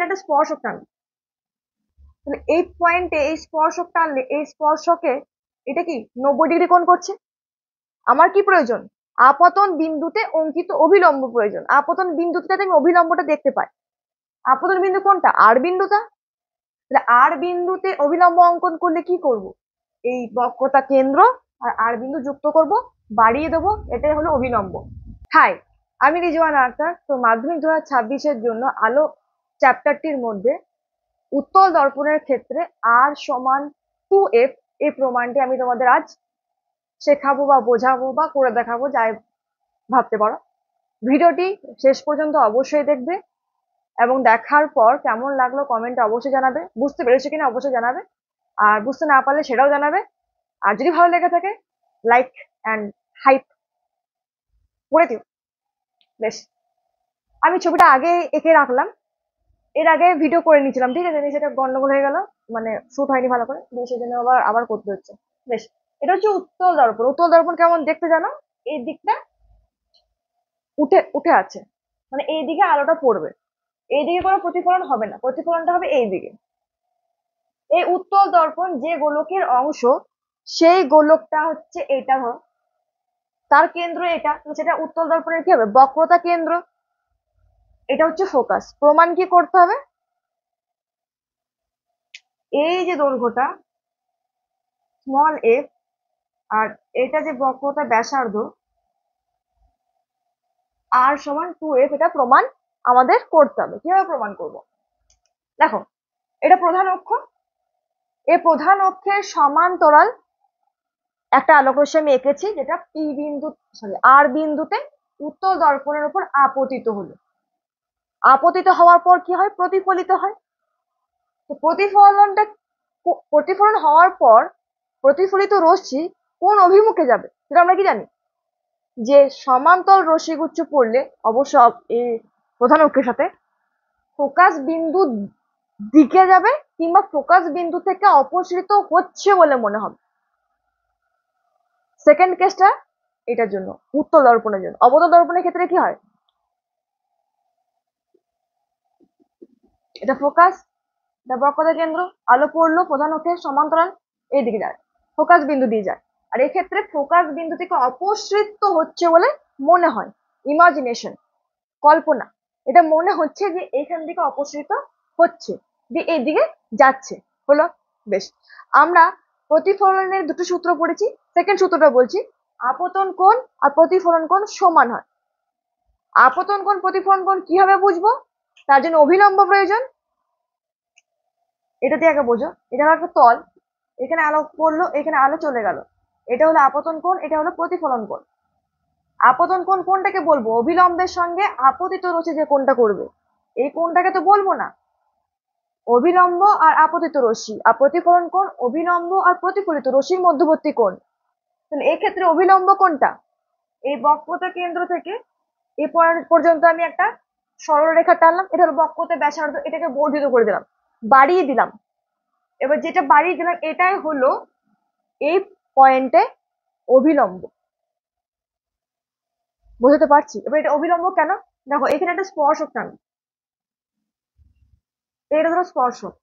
এখানে একটা স্পর্শক টানবে, তাহলে এই পয়েন্টে এই স্পর্শক টানলে এই স্পর্শকে এটা কি 90 ডিগ্রি কোণ করছে। আমার কি প্রয়োজন? আপতন বিন্দুতে অঙ্কিত অভিলম্ব প্রয়োজন। আপতন বিন্দুতে আমি অভিলম্বটা দেখতে পাই। আপতন বিন্দু কোনটা? আর বিন্দুটা। তাহলে আর বিন্দুতে অভিলম্ব অঙ্কন করলে কি করব? এই বক্রতা কেন্দ্র আর আর বিন্দু যুক্ত করব, বাড়িয়ে দেবো, এটাই হলো অভিলম্ব। হাই, আমি রিজওয়ানা আক্তার। তো মাধ্যমিক 2026-এর জন্য আলো চ্যাপ্টারটির মধ্যে উত্তল দর্পণের ক্ষেত্রে আর সমান 2f এই প্রমাণটি আমি তোমাদের আজ শেখাবো বা বোঝাবো বা করে দেখাবো, যাই ভাবতে পারো। ভিডিওটি শেষ পর্যন্ত অবশ্যই দেখবে এবং দেখার পর কেমন লাগলো কমেন্টে অবশ্যই জানাবে। বুঝতে পেরেছো কিনা অবশ্যই জানাবে, আর বুঝতে না পারলে সেটাও জানাবে। আর যদি ভালো লেগে থাকে লাইক অ্যান্ড হাইপ করে দিও। বেশ, আমি ছবিটা আগে এঁকে রাখলাম, এর আগে ভিডিও করে নিয়েছিলাম, ঠিক আছে, সেটা গন্ডগোল হয়ে গেল, মানে শুট হয়নি ভালো করে, দিয়ে সেজন্য আবার আবার করতে হচ্ছে। বেশ, এটা হচ্ছে উত্তল দর্পণ। উত্তল দর্পণ কেমন দেখতে জানো? এই দিকটা উঠে উঠে আছে, মানে এই দিকে আলোটা পড়বে, এই দিকে কোনো প্রতিফলন হবে না, প্রতিফলনটা হবে এই দিকে। এই উত্তল দর্পণ যে গোলকের অংশ, সেই গোলকটা হচ্ছে এটা, ধর তার কেন্দ্র এটা, সেটা উত্তল দর্পণের কি হবে? বক্রতা কেন্দ্র। এটা হচ্ছে ফোকাস। প্রমাণ কি করতে হবে? এই যে দৈর্ঘ্যটা স্মল এফ আর এটা যে বক্রতা ব্যাসার্ধ আর সমান 2f, এটা প্রমাণ আমাদের করতে হবে। কিভাবে প্রমাণ করব? দেখো, এটা প্রধান অক্ষ, এই প্রধান অক্ষের সমান্তরাল একটা আলোক রশ্মি আমি এঁকেছি, যেটা পি বিন্দু আর বিন্দুতে উত্তল দর্পণের উপর আপতিত হলো। আপতিত হওয়ার পর কি হয়? প্রতিফলিত হয়। তো প্রতিফলন হওয়ার পর প্রতিফলিত রশ্মি কোন অভিমুখে যাবে সেটা আমরা কি জানি? যে সমান্তরাল রশ্মিগুচ্ছ পড়লে অবশ্য এই প্রধান অক্ষের সাথে ফোকাস বিন্দু দিকে যাবে, কিংবা ফোকাস বিন্দু থেকে অপসৃত হচ্ছে বলে মনে হবে। সেকেন্ড কেসটা এটার জন্য, উত্তল দর্পণের জন্য। অবতল দর্পণের ক্ষেত্রে কি হয়? এটা ফোকাস, এটা বক্রতা কেন্দ্র, আলো পড়লো প্রধান অক্ষের সমান্তরাল, এইদিকে যায়, ফোকাস বিন্দু দিয়ে যায়। আর এক্ষেত্রে ফোকাস বিন্দু থেকে অপসৃত হচ্ছে বলে মনে হয়, ইমাজিনেশন, কল্পনা, এটা মনে হচ্ছে যে এখান থেকে অপসৃত হচ্ছে, দিয়ে এইদিকে যাচ্ছে, হলো? বেশ, আমরা প্রতিফলনের দুটো সূত্র পড়েছি। সেকেন্ড সূত্রটা বলছি, আপতন কোণ আর প্রতিফলন কোণ সমান হয়। আপতন কোণ প্রতিফলন কোণ কিভাবে বুঝবো? তার জন্য অভিলম্ব প্রয়োজন। এটা দিয়ে আগে বোঝো, এটা হলো একটা তল, এখানে আলো পড়লো, এখানে আলো চলে গেল, এটা হলো আপতন কোণ, এটা হলো প্রতিফলন কোণ। আপতন কোণ কোনটাকে বলবো? অভিলম্বের সঙ্গে আপতিত রশ্মি যে কোণটা করবে, এই কোণটাকে তো বলবো না। অভিলম্ব আর আপতিত রশ্মি, আর প্রতিফলন কোণ অভিলম্ব আর প্রতিফলিত রশ্মির মধ্যবর্তী কোণ। তাহলে এক্ষেত্রে অভিলম্ব কোনটা? এই বক্রতা কেন্দ্র থেকে এই পর্যন্ত আমি একটা সরলরেখা টানলাম, এটা হলো বক্রতা ব্যাসার্ধ, এটাকে বর্ধিত করে দিলাম, বাড়িয়ে দিলাম। এবার যেটা বাড়িয়ে দিলাম এটাই হলো এই পয়েন্টে অভিলম্ব। বুঝতে পারছি? এবার এটা অভিলম্ব কেন? দেখো, এখানে একটা স্পর্শক টানবে, এটা ধরো স্পর্শক,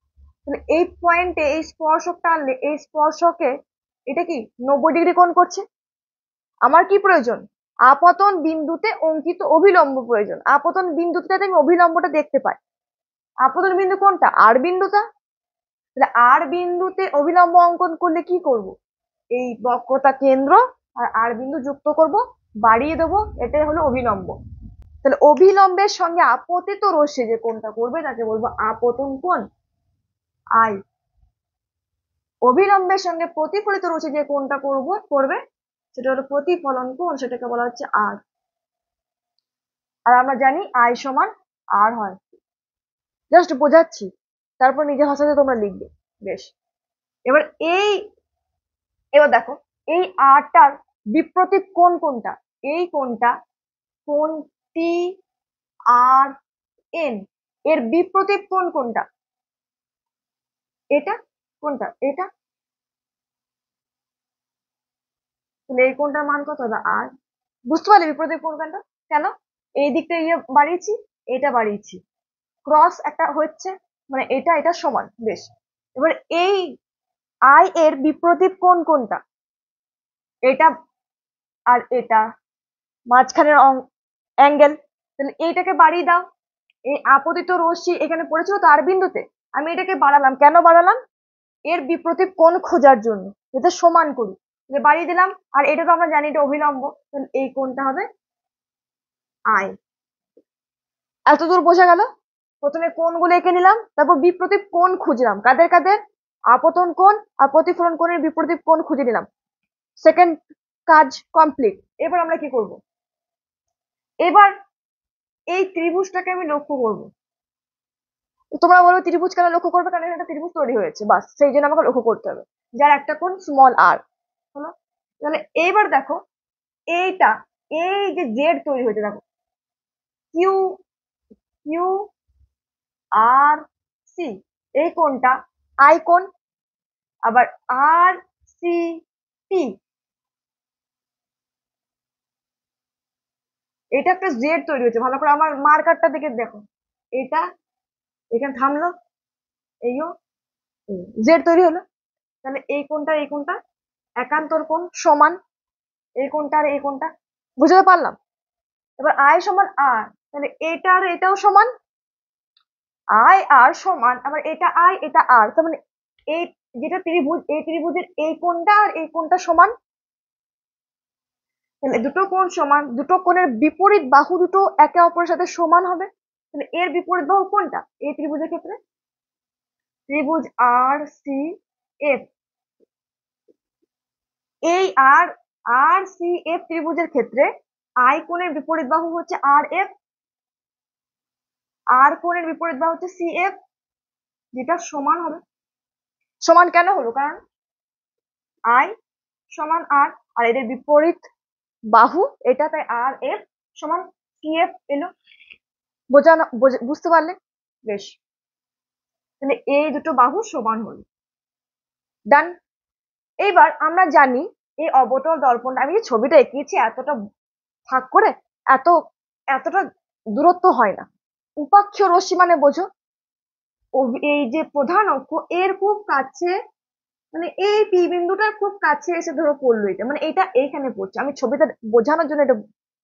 তাহলে এই পয়েন্টে এই স্পর্শক টানলে এই স্পর্শকে এটা কি 90 ডিগ্রি কোণ করছে। আমার কি প্রয়োজন? আপতন বিন্দুতে অঙ্কিত অভিলম্ব প্রয়োজন। আপতন বিন্দুতে আমি অভিলম্বটা দেখতে পাই। আপতন বিন্দু কোনটা? আর বিন্দুটা। তাহলে আর বিন্দুতে অভিলম্ব অঙ্কন করলে কি করব? এই বক্রতা কেন্দ্র আর আর বিন্দু যুক্ত করব, বাড়িয়ে দেবো, এটাই হলো অভিলম্ব। তাহলে অভিলম্বের সঙ্গে আপতিত রশ্মি যে কোণটা করবে তাকে বলবো আপতন কোণ, আই। অভিলম্বের সঙ্গে প্রতিফলিত রশ্মি যে কোণটা করবে সেটা হলো প্রতিফলন কোণ, সেটাকে বলা হচ্ছে আর। আর আমরা জানি আই সমান আর হয়। জাস্ট বোঝাচ্ছি, তারপর নিজের ভাষাতে তোমরা লিখবে। বেশ, এবার এবার দেখো, এই আরটার বিপ্রতীপ কোণ কোনটা? এই কোণটা, কোণ টি আর এন, এর বিপ্রতীপ কোণ কোনটা? এটা। কোনটা? এটা। তাহলে এই কোণটার মান কত হবে? আর। বুঝতে পারলে বিপ্রতীপ কোণ কোনটা কেন? এই দিকটা বাড়িয়েছি, এটা বাড়িয়েছি, ক্রস একটা হচ্ছে, মানে এটা এটা সমান। বেশ, এবার এই আই এর বিপরীত কোণ কোনটা? এটা আর এটা মাঝখানের অ্যাঙ্গেল। তাহলে এইটাকে বাড়িয়ে দাও। এই আপতিত রশ্মি এখানে পড়েছিল তার বিন্দুতে, আমি এটাকে বাড়ালাম। কেন বাড়ালাম? এর বিপরীত কোণ খোঁজার জন্য, যাতে সমান করি। বাড়িয়ে দিলাম। আর এটা তো আমরা জানি এটা অভিলম্ব, তাহলে এই কোণটা হবে আই। এতদূর বোঝা গেল? প্রথমে কোণগুলো এঁকে নিলাম, তারপর বিপরীত কোণ খুঁজলাম। কাদের কাদের? আপতন কোণ আর প্রতিফলন কোণের বিপরীত কোণ খুঁজে নিলাম। সেকেন্ড কাজ কমপ্লিট। এবার আমরা কি করব? এবার এই ত্রিভুজটাকে আমি লক্ষ্য করব। তোমরা বলো ত্রিভুজ কেন লক্ষ্য করবে? কারণ একটা ত্রিভুজ তৈরি হয়েছে, বাস সেই জন্য আমাকে লক্ষ্য করতে হবে, যার একটা কোণ স্মল আর হলো। তাহলে এইবার দেখো এইটা, এই যে জেড তৈরি হয়েছে, দেখো কিউ কিউ আর সি, এই কোণটা আই কোণ। আবার আর সি পি, এটা একটা জেড তৈরি হয়েছে। ভালো করে আমার মার্কারটা দিকে দেখো, এটা এখানে থামলো, এইও জেড তৈরি হলো। তাহলে এই কোণটা একান্তর কোণ সমান এই কোণটা আর এই কোণটা। বুঝতে পারলাম? এবার আই সমান আর, তাহলে এটা আর এটাও সমান। আই আর সমান, আবার এটা আই এটা আর, তার মানে এই যেটা ত্রিভুজ, এই ত্রিভুজের এই কোণটা আর এই কোণটা সমান। তাহলে দুটো কোণ সমান, দুটো কোণের বিপরীত বাহু দুটো একে অপরের সাথে সমান হবে। তাহলে এর বিপরীত বাহু কোনটা এই ত্রিভুজের ক্ষেত্রে? ত্রিভুজ আর সি এফ। এই আর আর সি এফ ত্রিভুজের ক্ষেত্রে আই কোণের বিপরীত বাহু হচ্ছে আর এফ, আর কোণের বিপরীত বাহু হচ্ছে সি এফ, যেটা সমান হবে। সমান কেন হলো? কারণ আই সমান আর, আর এদের বিপরীত বাহু এটা, তাই আর এফ সমান সি এফ এলো। বোঝানো বুঝতে পারলে? বেশ, তাহলে এই দুটো বাহু সমান হলো। ডান। এইবার আমরা জানি এই অবতল দর্পণটা, আমি যে ছবিটা এঁকেছি এতটা ভাগ করে, এত এতটা দূরত্ব হয় না। উপাক্ষ রশ্মি মানে বোঝো, এই যে প্রধান অক্ষ এর খুব কাছে, মানে এই পি বিন্দুটার খুব কাছে এসে ধরো পড়লো এটা, মানে এটা এইখানে পড়ছে। আমি ছবিটা বোঝানোর জন্য এটা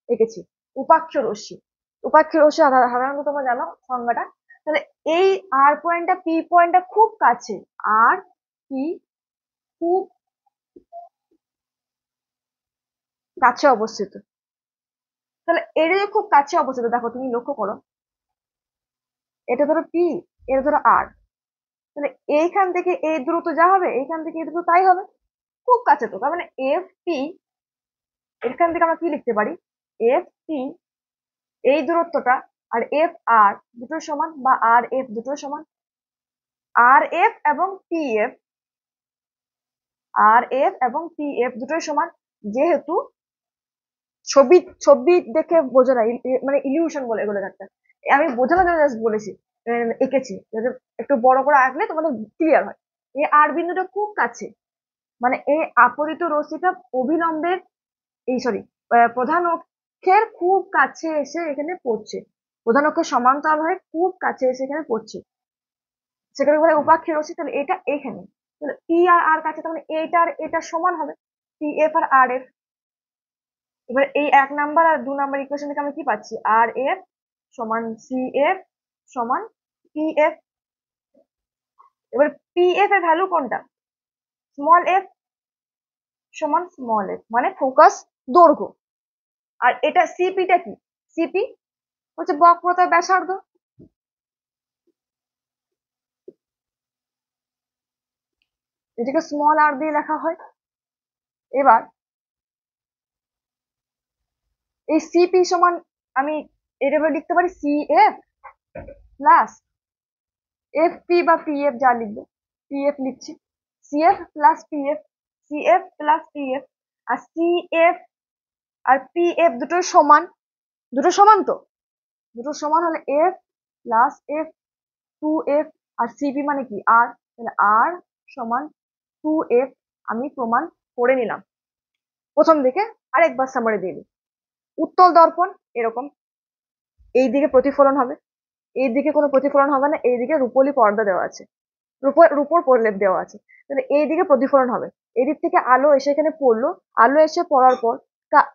এঁকেছি। উপাক্ষ রশ্মি, উপাক্ষ রশ্মি সাধারণত তোমরা জানো সংজ্ঞাটা। তাহলে এই আর পয়েন্টটা পি পয়েন্টটা খুব কাছে, আর পি খুব কাছে অবস্থিত। তাহলে এটা যে খুব কাছে অবস্থিত, দেখো তুমি লক্ষ্য করো, এটা ধরো পি, এটা ধরো আর, তাহলে এইখান থেকে এই দূরত্ব যা হবে এইখান থেকে এই দূরত্ব তাই হবে। খুব কাছে তো, তার মানে এফ পি, এখান থেকে আমরা কি লিখতে পারি? এফ পি এই দূরত্বটা আর এফ আর দুটো সমান, বা আর এফ দুটো সমান। আর এফ এবং পি এফ, আর এফ এবং পি এফ দুটোই সমান। যেহেতু ছবি ছবি দেখে বোঝো না, মানে ইলিউশন বলে এগুলো একটা, আমি বোঝানোর জন্য জাস্ট বলেছি, এঁকেছি যাতে একটু বড় করে আঁকলে তোমাদের ক্লিয়ার হয়। এই আর বিন্দুটা খুব কাছে, মানে এই আপতিত রশ্মিটা অভিলম্বের, এই সরি প্রধান অক্ষের খুব কাছে এসে এখানে পড়ছে, প্রধান অক্ষের সমান্তরাল হয়ে খুব কাছে এসে এখানে পড়ছে, সেখানে বলে উপাক্ষের রশ্মি। তাহলে এটা এখানে, তাহলে পি আর আর কাছে, তাহলে এটা আর এটা সমান হবে, P F R R F. এবার এই 1 নাম্বার আর 2 নাম্বার ইকুয়েশন থেকে আমি কি পাচ্ছি? আর এফ সমান সি এফ সমান পি এফ। এবার পি এফ এর ভ্যালু কোনটা? স্মল এফ সমান স্মল এফ, মানে ফোকাস দৈর্ঘ্য। আর এটা সিপিটা কি? সিপি হচ্ছে বক্রতার ব্যাসার্ধ। এটাকে স্মল আর দিয়ে লেখা হয়। এবার এই সিপি সমান, আমি এটা লিখতে পারি C F plus F P বা পি এফ, যা লিখবে পি এফ লিখছি, C F plus P F, C F plus P F. আর সি এফ আর পি এফ দুটো সমান, দুটো সমান তো, দুটো সমান হলে F plus F, two F. আর সিপি মানে কি? আর, তাহলে আর সমান টু এফ। আমি প্রমাণ করে নিলাম প্রথম দিকে, আরেকবার সামারি দিয়ে দিই। উত্তল দর্পণ এরকম, এই দিকে প্রতিফলন হবে, এইদিকে কোনো প্রতিফলন হবে না, এইদিকে রূপোলি পর্দা দেওয়া আছে, রূপোর প্রলেপ দেওয়া আছে, তাহলে এইদিকে প্রতিফলন হবে। এদিক থেকে আলো এসে এখানে পড়লো, আলো এসে পড়ার পর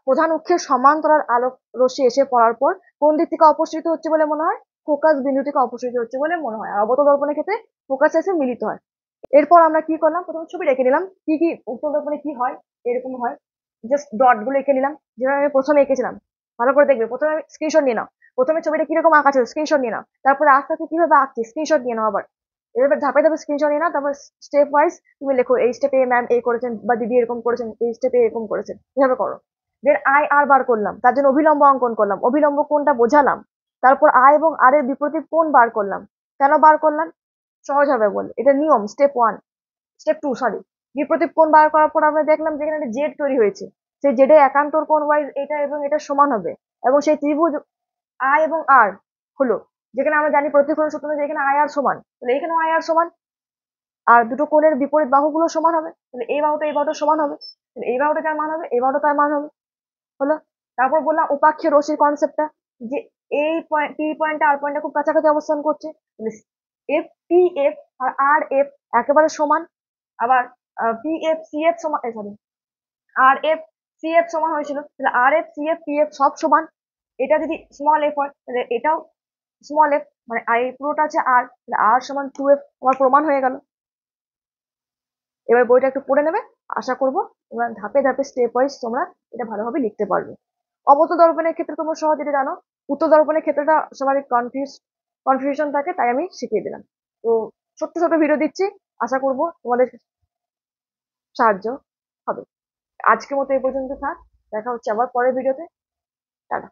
প্রধান অক্ষের সমান্তরাল আলোক রশ্মি এসে পড়ার পর কোন দিক থেকে অপসৃত হচ্ছে বলে মনে হয়? ফোকাস বিন্দু থেকে অপসৃত হচ্ছে বলে মনে হয়। আর অবতল দর্পণের ক্ষেত্রে ফোকাস এসে মিলিত হয়। এরপর আমরা কি করলাম, প্রথমে ছবি রেখে নিলাম কি কি উত্তল দর্পণে কি হয়, এরকম হয়। জাস্ট ডট গুলো এঁকে নিলাম যেভাবে আমি প্রথমে এঁকেছিলাম। ভালো করে দেখবে, প্রথমে স্ক্রিনশট নিয়ে নাও, প্রথমে ছবিটা কিরকম আঁকা ছিল স্ক্রিনশট নিয়ে নাও, তারপরে আস্তে আস্তে কিভাবে আঁকছি স্ক্রিনশট নিয়ে নাও আবার। এভাবে ধাপে ধাপে স্ক্রিনশট নিয়ে নাও, তারপর স্টেপ ওয়াইজ তুমি লেখো এই স্টেপে ম্যাম এই করেছেন বা দিদি এরকম করেছেন, এই স্টেপে এরকম করেছেন, এভাবে করো। দেন আই আর বার করলাম, তার জন্য অভিলম্ব অঙ্কন করলাম, অভিলম্ব কোণটা বোঝালাম। তারপর আই এবং আর এর বিপরীত কোণ বার করলাম। কেন বার করলাম? সহজ হবে বলে, এটা নিয়ম, স্টেপ 2 সরি। বিপরীত কোণ বার করার পর আমরা দেখলাম যেখানে একটা জেড তৈরি হয়েছে, সেই জেডে একান্তর কোণ ওয়াইজ এটা এবং এটা সমান হবে, এবং সেই ত্রিভুজ আই এবং আর হলো, যেখানে আমরা জানি প্রতিফলন সূত্র অনুযায়ী এখানে আই আর সমান, তাহলে এখানেও আই আর সমান। আর দুটো কোণের বিপরীত বাহুগুলো সমান হবে, তাহলে এই বাহুটা এই বাহুটা সমান হবে, তাহলে এই বাহুটা যার মান হবে এই বাহুটা তার মান হবে। হলো। তারপর বললাম উপাক্ষীয় রশ্মির কনসেপ্টটা, যে এই পয়েন্ট পি পয়েন্টটা আর পয়েন্টটা খুব কাছাকাছি অবস্থান করছে, F P F R R F একেবারে সমান। আবার পি এফ সি এফ সমান, sorry, R F C F সমান হয়েছিল, তাহলে R F C F P F সব সমান। এটা যদি স্মল এফ হয় তাহলে এটাও স্মল এফ, মানে এই পুরোটা আছে আর, তাহলে আর সমান 2f, আমার প্রমাণ হয়ে গেল। এবার বইটা একটু পড়ে নেবে, আশা করবো এবার ধাপে ধাপে স্টেপ ওয়াইজ তোমরা এটা ভালোভাবে লিখতে পারবে। অবতল দর্পণের ক্ষেত্রে তোমরা সহজ এটা জানো, উত্তল দর্পণের ক্ষেত্রটা সবারই কনফিউশন থাকে, তাই আমি শিখিয়ে দিলাম। তো ছোট্ট ছোট ভিডিও দিচ্ছি, আশা করবো তোমাদের সাহায্য হবে। আজকের মতো এই পর্যন্ত থাক, দেখা হচ্ছে আবার পরের ভিডিওতে। টাটা।